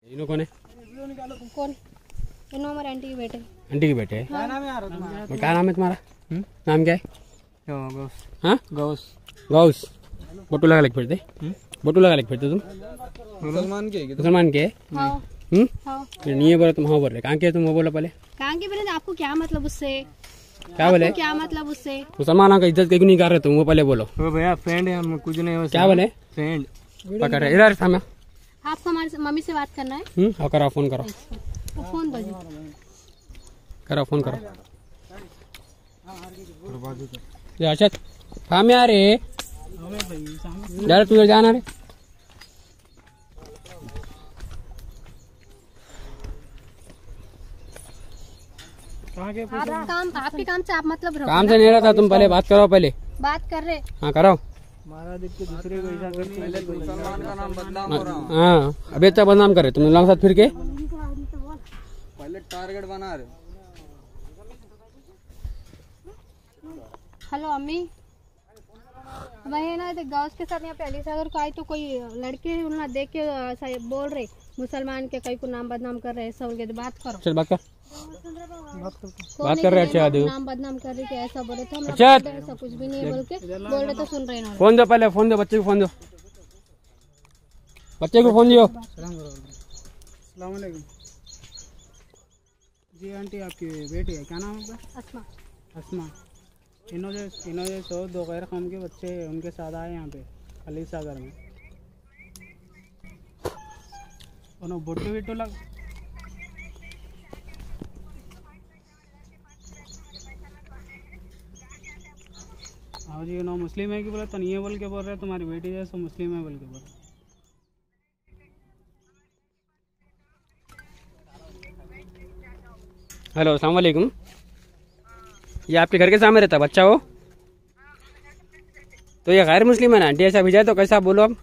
इन्हों कौन है? कौन? इन्हों हमारे आंटी के बेटे। आंटी के बेटे? हाँ। क्या नाम है तुम्हारा? नाम क्या है? गौस। हाँ गौस। गौस। बोटू लगा लेके फिरते? बोटू लगा लेके फिरते तुम? मुसलमान के? मुसलमान के? हाँ। हाँ। नहीं है बोला तुम हाँ बोल रहे। कहाँ के तुम? वो बोला पहले। कहाँ के बोले? आपको क्या मतलब उससे? क्या बोले? क्या मतलब उससे? मुसलमानों का इज्जत क्यों नहीं कर रहे तुम? वो पहले बोलो। वो भैया फ्रेंड है, हम कुछ नहीं। क्या बोले? फ्रेंड पकड़ रहे इधर सामने। आपको हमारी मम्मी से बात करना है? और करो फोन करो। तो फोन दो जी। करो फोन करो। अर्षद हाँ में आ रहे यार, तू जाना रे। आपके काम से आप मतलब रहो। काम से नहीं रहता तुम, पहले बात करो। पहले बात कर रहे। हाँ करो। मारा देख के दूसरे को ऐसा करते हैं। मुसलमान का नाम बदनाम हो रहा है। हाँ अभी अच्छा बदनाम करे तुम लोग साथ फिर के। पहले टारगेट बना रहे। हेलो अम्मी, वही ना गाँव के साथ यहाँ पहले से अगर कोई तो कोई लड़के उन्हें देख के ऐसा बोल रहे मुसलमान के कई को नाम बदनाम कर रहे ऐसा बोल के। बात करो। चल बात कर। बात कर रहे अच्छे नाम बदनाम कर रहे ऐसा बोले तो हम अच्छा ऐसा कुछ भी नहीं बोल के बोल रहे तो सुन रहे हैं। फोन दो पहले, फोन दो बच्चे को, फोन दो बच्चे को, फोन दियो। अस्सलाम वालेकुम जी। आंटी आपकी बेटी है, क्या नाम है? अस्मा। अस्मा। इन्होंने 2 गैर कौम के बच्चे उनके साथ आए यहाँ पे अली सागर में। उन्होंने बोटू वीटू लग हाँ जी। उन्होंने मुस्लिम है कि बोले तो नहीं बोल के बोल रहे तुम्हारी बेटी जैसे मुस्लिम है बोल के बोल रहे। हेलो अस्सलाम वालेकुम। ये आपके घर के सामने रहता बच्चा हो? तो ये गैर मुस्लिम है ना आंटी? ऐसा भेजा है तो कैसा बोलो अब?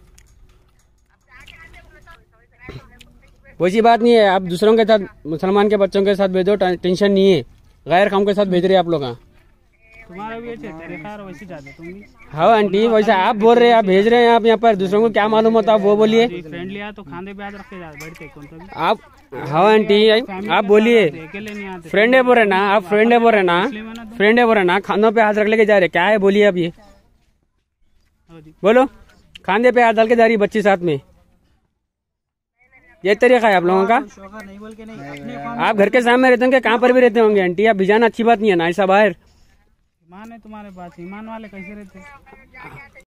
वैसी बात नहीं है, आप दूसरों के साथ मुसलमान के बच्चों के साथ भेजो, टेंशन नहीं है। गैर कौम के साथ भेज रहे आप लोग। तुम्हारा भी तरीका वैसे चाहते तुम भी। हाँ आंटी वैसा आप बोल रहे हैं, आप भेज रहे हैं आप यहाँ पर, दूसरों को क्या मालूम होता आप वो बोलिए। फ्रेंड लिया तो खाने पे हाथ रख के बैठते कौन सा भी आप। हाँ आंटी आप बोलिए। अकेले नहीं आते। फ्रेंड है बोल रहे ना आप? फ्रेंड है बोल रहे ना? फ्रेंड है बोल रहे ना? खानों पे हाथ रख लेके जा रहे, क्या है बोलिए आप? ये बोलो। खाने पे हाथ डाल के जा रही बच्ची साथ में, ये तरीका है आप लोगों का? नहीं बोल के नहीं। आप घर के सामने रहते होंगे, कहाँ पर भी रहते होंगे आंटी। आप भिजाना अच्छी बात नहीं है ना ऐसा बाहर। ईमान है तुम्हारे पास, ईमान वाले कैसे रहते?